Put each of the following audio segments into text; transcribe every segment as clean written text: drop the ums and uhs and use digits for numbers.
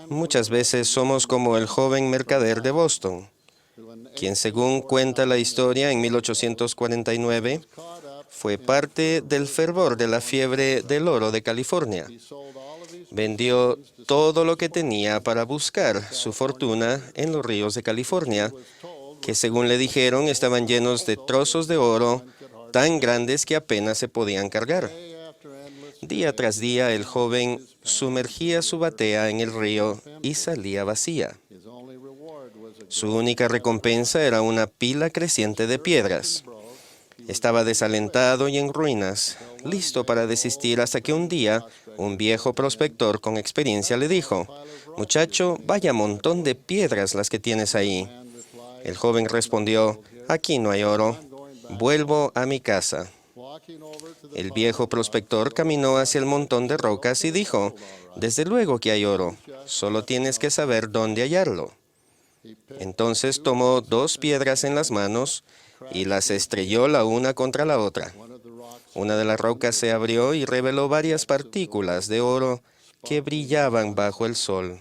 Muchas veces somos como el joven mercader de Boston, quien, según cuenta la historia, en 1849 fue parte del fervor de la fiebre del oro de California. Vendió todo lo que tenía para buscar su fortuna en los ríos de California, que, según le dijeron, estaban llenos de trozos de oro tan grandes que apenas se podían cargar. Día tras día, el joven sumergía su batea en el río y salía vacía. Su única recompensa era una pila creciente de piedras. Estaba desalentado y en ruinas, listo para desistir, hasta que un día un viejo prospector con experiencia le dijo: «Muchacho, vaya montón de piedras las que tienes ahí». El joven respondió: «Aquí no hay oro. Vuelvo a mi casa». El viejo prospector caminó hacia el montón de rocas y dijo: «Desde luego que hay oro. Solo tienes que saber dónde hallarlo». Entonces tomó 2 piedras en las manos y las estrelló la una contra la otra. Una de las rocas se abrió y reveló varias partículas de oro que brillaban bajo el sol.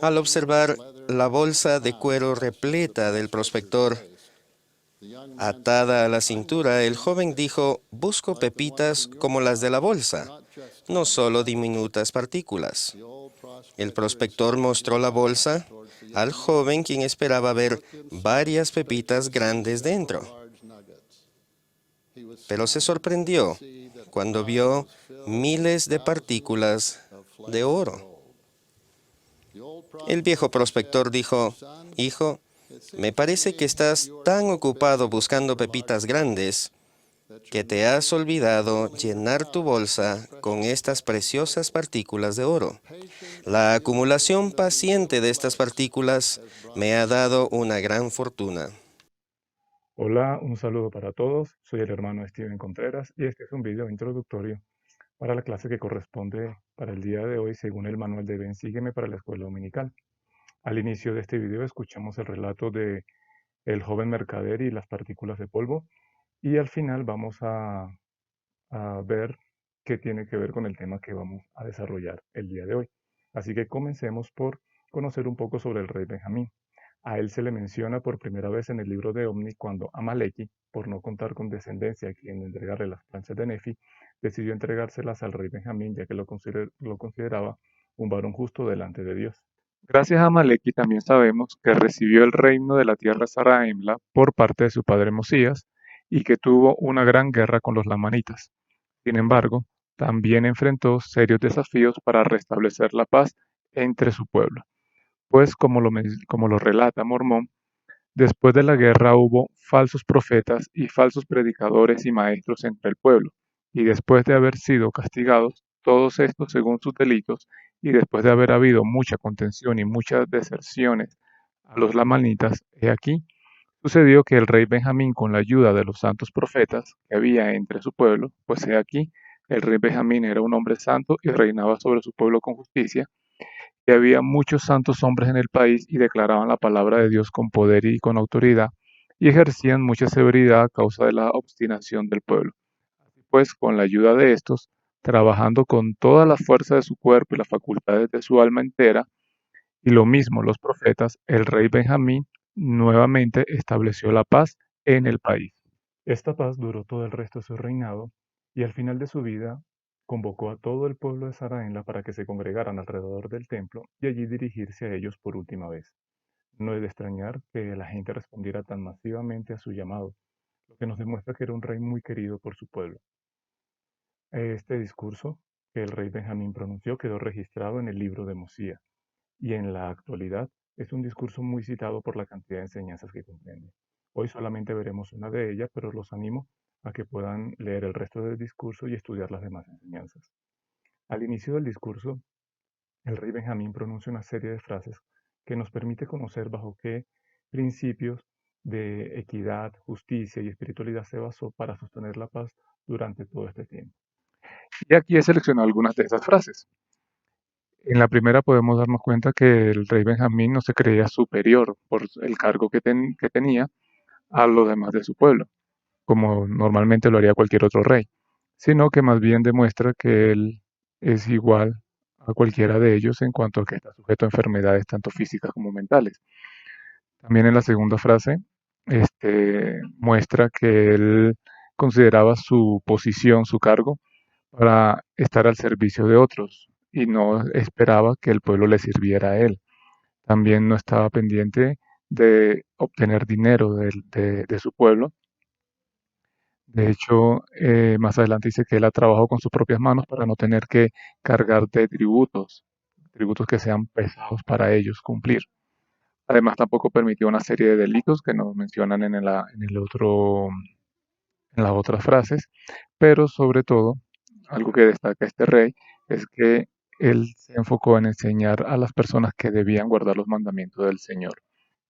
Al observar la bolsa de cuero repleta del prospector atada a la cintura, el joven dijo: «Busco pepitas como las de la bolsa, no solo diminutas partículas». El prospector mostró la bolsa al joven, quien esperaba ver varias pepitas grandes dentro. Pero se sorprendió cuando vio miles de partículas de oro. El viejo prospector dijo: «Hijo, me parece que estás tan ocupado buscando pepitas grandes que te has olvidado llenar tu bolsa con estas preciosas partículas de oro. La acumulación paciente de estas partículas me ha dado una gran fortuna». Hola, un saludo para todos. Soy el hermano Steven Contreras y este es un video introductorio para la clase que corresponde para el día de hoy según el manual de Ven Sígueme para la escuela dominical. Al inicio de este video escuchamos el relato de el joven mercader y las partículas de polvo y al final vamos a ver qué tiene que ver con el tema que vamos a desarrollar el día de hoy. Así que comencemos por conocer un poco sobre el rey Benjamín. A él se le menciona por primera vez en el libro de Omni cuando Amaleki, por no contar con descendencia a quien entregarle las planchas de Nefi, decidió entregárselas al rey Benjamín, ya que lo consideraba un varón justo delante de Dios. Gracias a Amaleki también sabemos que recibió el reino de la tierra Saraemla por parte de su padre Mosías y que tuvo una gran guerra con los lamanitas. Sin embargo, también enfrentó serios desafíos para restablecer la paz entre su pueblo, pues como lo relata Mormón, después de la guerra hubo falsos profetas y falsos predicadores y maestros entre el pueblo, y después de haber sido castigados, todos estos según sus delitos, y después de haber habido mucha contención y muchas deserciones a los lamanitas, he aquí, sucedió que el rey Benjamín, con la ayuda de los santos profetas que había entre su pueblo, pues he aquí, el rey Benjamín era un hombre santo y reinaba sobre su pueblo con justicia, y había muchos santos hombres en el país y declaraban la palabra de Dios con poder y con autoridad, y ejercían mucha severidad a causa de la obstinación del pueblo. Así pues, con la ayuda de estos, trabajando con toda la fuerza de su cuerpo y las facultades de su alma entera, y lo mismo los profetas, el rey Benjamín nuevamente estableció la paz en el país. Esta paz duró todo el resto de su reinado y al final de su vida convocó a todo el pueblo de Saraenla para que se congregaran alrededor del templo y allí dirigirse a ellos por última vez. No es de extrañar que la gente respondiera tan masivamente a su llamado, lo que nos demuestra que era un rey muy querido por su pueblo. Este discurso que el rey Benjamín pronunció quedó registrado en el libro de Mosías y en la actualidad es un discurso muy citado por la cantidad de enseñanzas que comprende. Hoy solamente veremos una de ellas, pero los animo a que puedan leer el resto del discurso y estudiar las demás enseñanzas. Al inicio del discurso, el rey Benjamín pronuncia una serie de frases que nos permite conocer bajo qué principios de equidad, justicia y espiritualidad se basó para sostener la paz durante todo este tiempo. Y aquí he seleccionado algunas de esas frases. En la primera podemos darnos cuenta que el rey Benjamín no se creía superior por el cargo que tenía a los demás de su pueblo, como normalmente lo haría cualquier otro rey, sino que más bien demuestra que él es igual a cualquiera de ellos en cuanto a que está sujeto a enfermedades tanto físicas como mentales. También en la segunda frase, muestra que él consideraba su posición, su cargo, para estar al servicio de otros y no esperaba que el pueblo le sirviera a él. También no estaba pendiente de obtener dinero de su pueblo. De hecho, más adelante dice que él ha trabajado con sus propias manos para no tener que cargar de tributos, tributos que sean pesados para ellos cumplir. Además, tampoco permitió una serie de delitos que nos mencionan en el otro, en las otras frases, pero sobre todo, algo que destaca este rey es que él se enfocó en enseñar a las personas que debían guardar los mandamientos del Señor.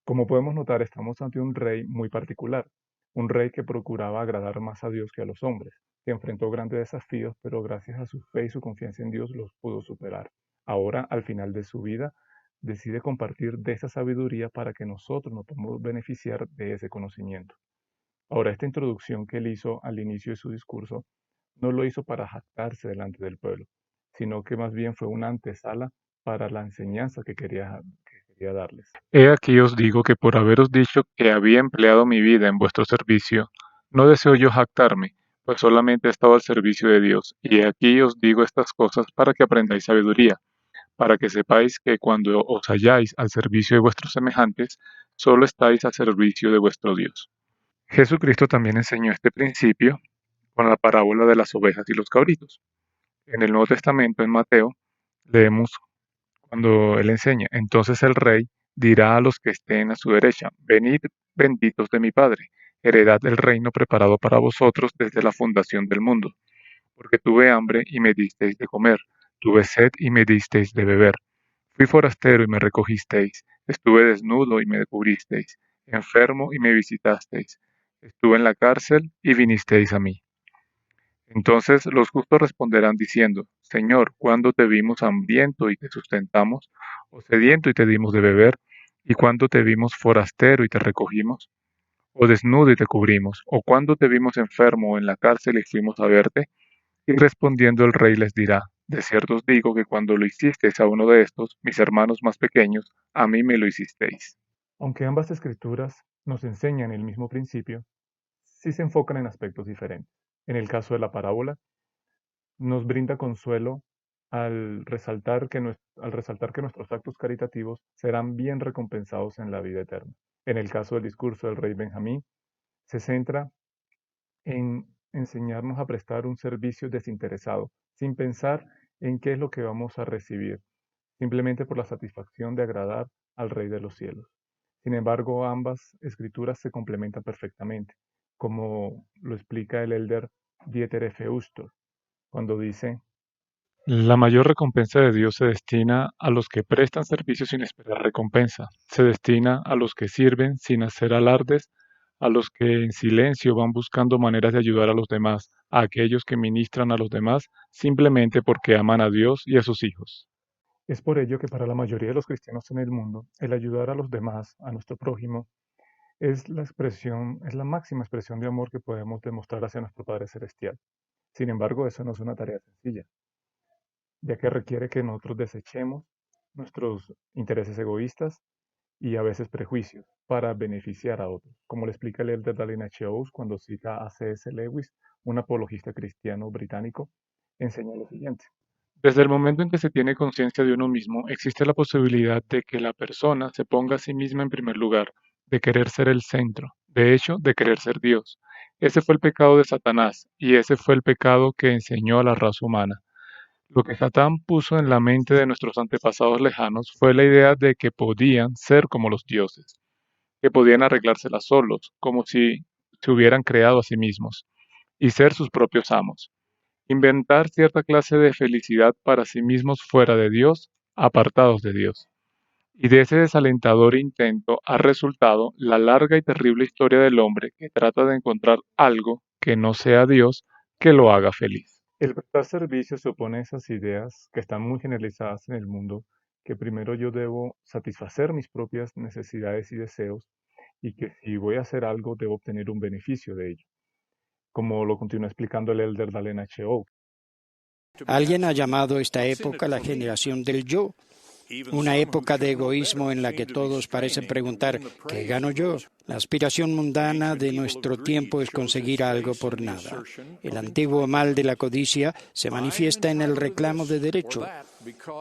Como podemos notar, estamos ante un rey muy particular, un rey que procuraba agradar más a Dios que a los hombres, que enfrentó grandes desafíos, pero gracias a su fe y su confianza en Dios los pudo superar. Ahora, al final de su vida, decide compartir de esa sabiduría para que nosotros nos podamos beneficiar de ese conocimiento. Ahora, esta introducción que él hizo al inicio de su discurso no lo hizo para jactarse delante del pueblo, sino que más bien fue una antesala para la enseñanza que quería darles. He aquí os digo que por haberos dicho que había empleado mi vida en vuestro servicio, no deseo yo jactarme, pues solamente he estado al servicio de Dios, y he aquí os digo estas cosas para que aprendáis sabiduría, para que sepáis que cuando os halláis al servicio de vuestros semejantes, solo estáis al servicio de vuestro Dios. Jesucristo también enseñó este principio con la parábola de las ovejas y los cabritos. En el Nuevo Testamento, en Mateo, leemos cuando él enseña, entonces el rey dirá a los que estén a su derecha, venid benditos de mi Padre, heredad el reino preparado para vosotros desde la fundación del mundo, porque tuve hambre y me disteis de comer, tuve sed y me disteis de beber, fui forastero y me recogisteis, estuve desnudo y me cubristeis, enfermo y me visitasteis, estuve en la cárcel y vinisteis a mí. Entonces los justos responderán diciendo, Señor, ¿cuándo te vimos hambriento y te sustentamos, o sediento y te dimos de beber? ¿Y cuándo te vimos forastero y te recogimos, o desnudo y te cubrimos? ¿O cuándo te vimos enfermo o en la cárcel y fuimos a verte? Y respondiendo el rey les dirá, de cierto os digo que cuando lo hicisteis a uno de estos, mis hermanos más pequeños, a mí me lo hicisteis. Aunque ambas escrituras nos enseñan el mismo principio, sí se enfocan en aspectos diferentes. En el caso de la parábola, nos brinda consuelo al resaltar que nuestros actos caritativos serán bien recompensados en la vida eterna. En el caso del discurso del rey Benjamín, se centra en enseñarnos a prestar un servicio desinteresado, sin pensar en qué es lo que vamos a recibir, simplemente por la satisfacción de agradar al Rey de los cielos. Sin embargo, ambas escrituras se complementan perfectamente, como lo explica el elder Dieter F. Uchtdorf, cuando dice, la mayor recompensa de Dios se destina a los que prestan servicio sin esperar recompensa, se destina a los que sirven sin hacer alardes, a los que en silencio van buscando maneras de ayudar a los demás, a aquellos que ministran a los demás simplemente porque aman a Dios y a sus hijos. Es por ello que para la mayoría de los cristianos en el mundo, el ayudar a los demás, a nuestro prójimo, es la máxima expresión de amor que podemos demostrar hacia nuestro Padre Celestial. Sin embargo, eso no es una tarea sencilla, ya que requiere que nosotros desechemos nuestros intereses egoístas y a veces prejuicios para beneficiar a otros, como le explica el elder Dallin H. Oaks cuando cita a C.S. Lewis, un apologista cristiano británico, enseña lo siguiente. Desde el momento en que se tiene conciencia de uno mismo, existe la posibilidad de que la persona se ponga a sí misma en primer lugar, de querer ser el centro, de hecho, de querer ser Dios. Ese fue el pecado de Satanás y ese fue el pecado que enseñó a la raza humana. Lo que Satán puso en la mente de nuestros antepasados lejanos fue la idea de que podían ser como los dioses, que podían arreglárselas solos, como si se hubieran creado a sí mismos, y ser sus propios amos. Inventar cierta clase de felicidad para sí mismos fuera de Dios, apartados de Dios. Y de ese desalentador intento ha resultado la larga y terrible historia del hombre que trata de encontrar algo que no sea Dios que lo haga feliz. El prestar servicio se opone a esas ideas que están muy generalizadas en el mundo, que primero yo debo satisfacer mis propias necesidades y deseos y que si voy a hacer algo debo obtener un beneficio de ello, como lo continúa explicando el elder Dallin H. Oaks. Alguien ha llamado esta época la generación del yo, una época de egoísmo en la que todos parecen preguntar ¿qué gano yo? La aspiración mundana de nuestro tiempo es conseguir algo por nada. El antiguo mal de la codicia se manifiesta en el reclamo de derecho.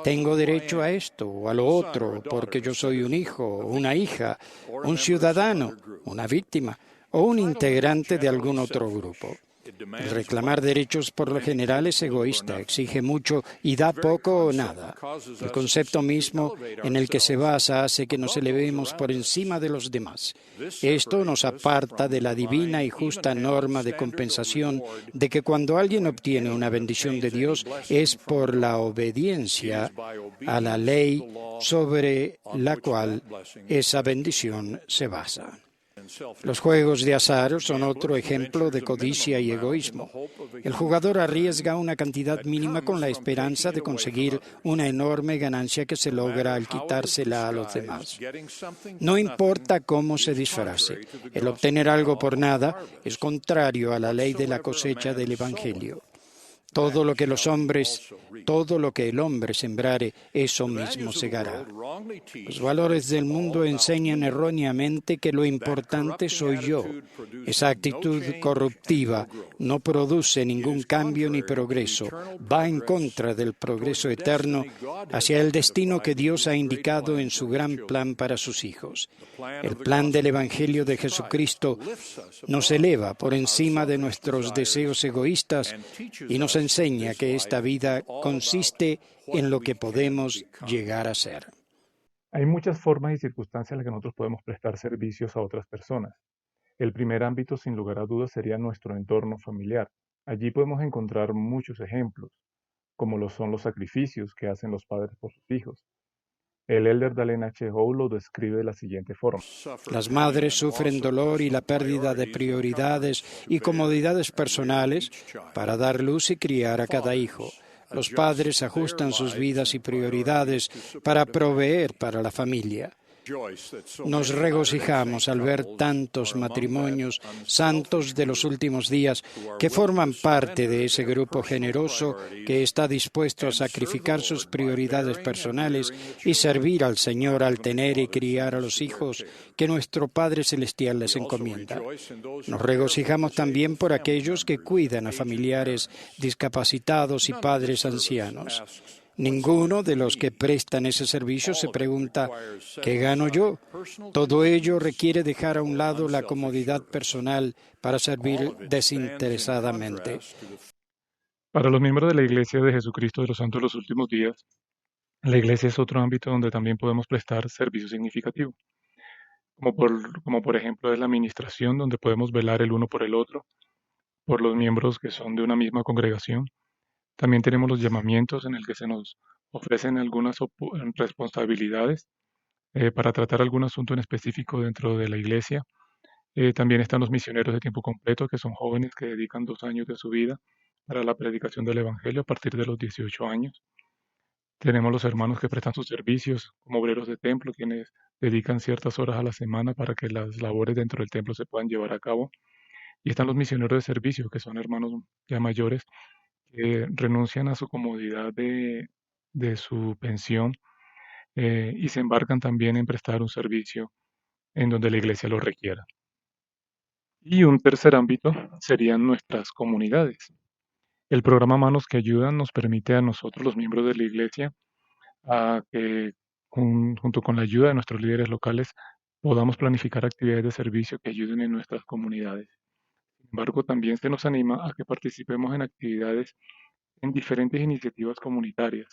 Tengo derecho a esto o a lo otro porque yo soy un hijo o una hija, un ciudadano, una víctima o un integrante de algún otro grupo. El reclamar derechos por lo general es egoísta, exige mucho y da poco o nada. El concepto mismo en el que se basa hace que nos elevemos por encima de los demás. Esto nos aparta de la divina y justa norma de compensación de que cuando alguien obtiene una bendición de Dios es por la obediencia a la ley sobre la cual esa bendición se basa. Los juegos de azar son otro ejemplo de codicia y egoísmo. El jugador arriesga una cantidad mínima con la esperanza de conseguir una enorme ganancia que se logra al quitársela a los demás. No importa cómo se disfrace, el obtener algo por nada es contrario a la ley de la cosecha del Evangelio. Todo lo que el hombre sembrare, eso mismo segará. Los valores del mundo enseñan erróneamente que lo importante soy yo. Esa actitud corruptiva no produce ningún cambio ni progreso, va en contra del progreso eterno hacia el destino que Dios ha indicado en su gran plan para sus hijos. El plan del Evangelio de Jesucristo nos eleva por encima de nuestros deseos egoístas y nos enseña que esta vida consiste en lo que podemos llegar a ser. Hay muchas formas y circunstancias en las que nosotros podemos prestar servicios a otras personas. El primer ámbito, sin lugar a dudas, sería nuestro entorno familiar. Allí podemos encontrar muchos ejemplos, como lo son los sacrificios que hacen los padres por sus hijos. El elder Dallin H. Howe lo describe de la siguiente forma. Las madres sufren dolor y la pérdida de prioridades y comodidades personales para dar luz y criar a cada hijo. Los padres ajustan sus vidas y prioridades para proveer para la familia. Nos regocijamos al ver tantos matrimonios santos de los últimos días que forman parte de ese grupo generoso que está dispuesto a sacrificar sus prioridades personales y servir al Señor al tener y criar a los hijos que nuestro Padre Celestial les encomienda. Nos regocijamos también por aquellos que cuidan a familiares discapacitados y padres ancianos. Ninguno de los que prestan ese servicio se pregunta, ¿qué gano yo? Todo ello requiere dejar a un lado la comodidad personal para servir desinteresadamente. Para los miembros de la Iglesia de Jesucristo de los Santos de los Últimos Días, la Iglesia es otro ámbito donde también podemos prestar servicio significativo, como por ejemplo es la administración, donde podemos velar el uno por el otro, por los miembros que son de una misma congregación. También tenemos los llamamientos en el que se nos ofrecen algunas responsabilidades para tratar algún asunto en específico dentro de la iglesia. También están los misioneros de tiempo completo, que son jóvenes que dedican 2 años de su vida para la predicación del Evangelio a partir de los 18 años. Tenemos los hermanos que prestan sus servicios como obreros de templo, quienes dedican ciertas horas a la semana para que las labores dentro del templo se puedan llevar a cabo. Y están los misioneros de servicio, que son hermanos ya mayores que renuncian a su comodidad de su pensión y se embarcan también en prestar un servicio en donde la iglesia lo requiera. Y un tercer ámbito serían nuestras comunidades. El programa Manos que Ayudan nos permite a nosotros, los miembros de la iglesia, a que junto con la ayuda de nuestros líderes locales podamos planificar actividades de servicio que ayuden en nuestras comunidades. Sin embargo, también se nos anima a que participemos en actividades en diferentes iniciativas comunitarias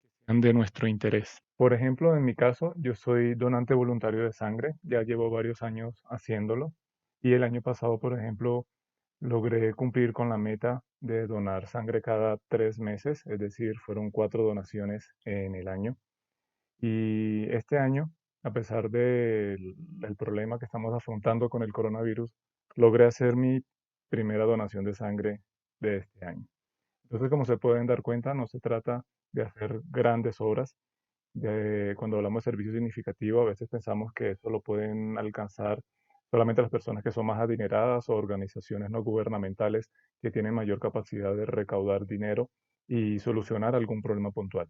que sean de nuestro interés. Por ejemplo, en mi caso, yo soy donante voluntario de sangre, ya llevo varios años haciéndolo y el año pasado, por ejemplo, logré cumplir con la meta de donar sangre cada 3 meses, es decir, fueron 4 donaciones en el año. Y este año, a pesar del problema que estamos afrontando con el coronavirus, logré hacer mi primera donación de sangre de este año. Entonces, como se pueden dar cuenta, no se trata de hacer grandes obras. Cuando hablamos de servicio significativo, a veces pensamos que eso lo pueden alcanzar solamente las personas que son más adineradas o organizaciones no gubernamentales que tienen mayor capacidad de recaudar dinero y solucionar algún problema puntual.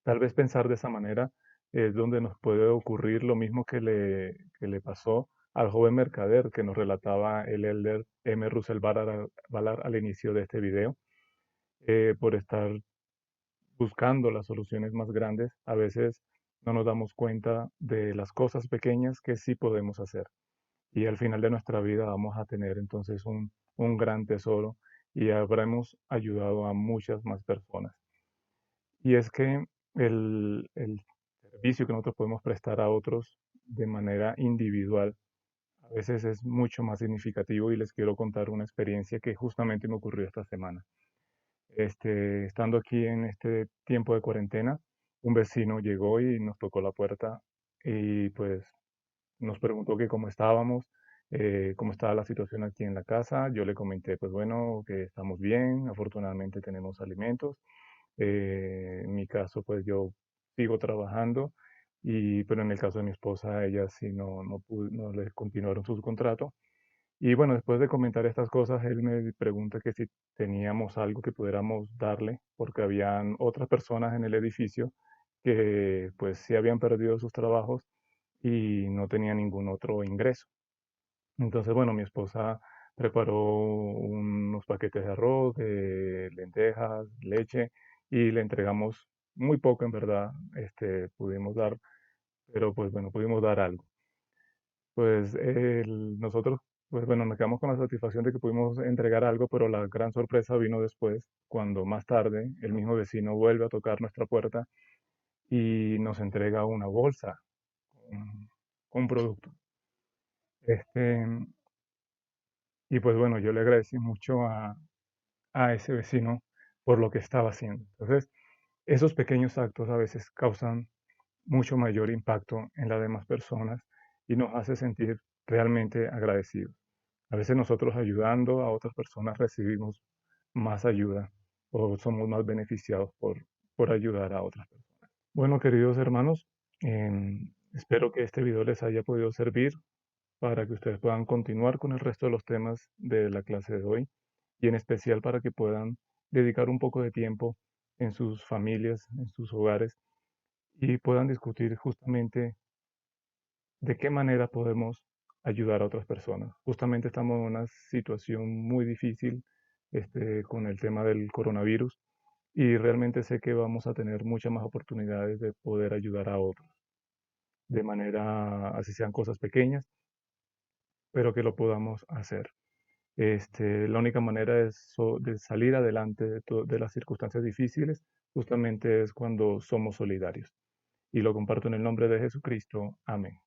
Tal vez pensar de esa manera es donde nos puede ocurrir lo mismo que le pasó al joven mercader que nos relataba el elder M. Russell Ballard al inicio de este video. Por estar buscando las soluciones más grandes, a veces no nos damos cuenta de las cosas pequeñas que sí podemos hacer. Y al final de nuestra vida vamos a tener entonces un gran tesoro y habremos ayudado a muchas más personas. Y es que el servicio que nosotros podemos prestar a otros de manera individual a veces es mucho más significativo y les quiero contar una experiencia que justamente me ocurrió esta semana. Estando aquí en este tiempo de cuarentena, un vecino llegó y nos tocó la puerta y pues nos preguntó que cómo estábamos, cómo estaba la situación aquí en la casa. Yo le comenté, pues bueno, que estamos bien, afortunadamente tenemos alimentos. En mi caso, pues yo sigo trabajando, pero en el caso de mi esposa, ella sí no le continuaron su contrato. Y bueno, después de comentar estas cosas, él me pregunta que si teníamos algo que pudiéramos darle, porque habían otras personas en el edificio que pues sí habían perdido sus trabajos y no tenía ningún otro ingreso. Entonces, bueno, mi esposa preparó unos paquetes de arroz, de lentejas, leche y le entregamos muy poco en verdad, pudimos dar, pero pues bueno, pudimos dar algo. Pues nosotros, pues bueno, nos quedamos con la satisfacción de que pudimos entregar algo, pero la gran sorpresa vino después, cuando más tarde el mismo vecino vuelve a tocar nuestra puerta y nos entrega una bolsa con un producto. Este, y pues bueno, yo le agradecí mucho a ese vecino por lo que estaba haciendo. Entonces, esos pequeños actos a veces causan mucho mayor impacto en las demás personas y nos hace sentir realmente agradecidos. A veces nosotros ayudando a otras personas recibimos más ayuda o somos más beneficiados por ayudar a otras personas. Bueno, queridos hermanos, espero que este video les haya podido servir para que ustedes puedan continuar con el resto de los temas de la clase de hoy y en especial para que puedan dedicar un poco de tiempo en sus familias, en sus hogares y puedan discutir justamente de qué manera podemos ayudar a otras personas. Justamente estamos en una situación muy difícil con el tema del coronavirus y realmente sé que vamos a tener muchas más oportunidades de poder ayudar a otros, de manera, así sean cosas pequeñas, pero que lo podamos hacer. La única manera de salir adelante de las circunstancias difíciles justamente es cuando somos solidarios. Y lo comparto en el nombre de Jesucristo. Amén.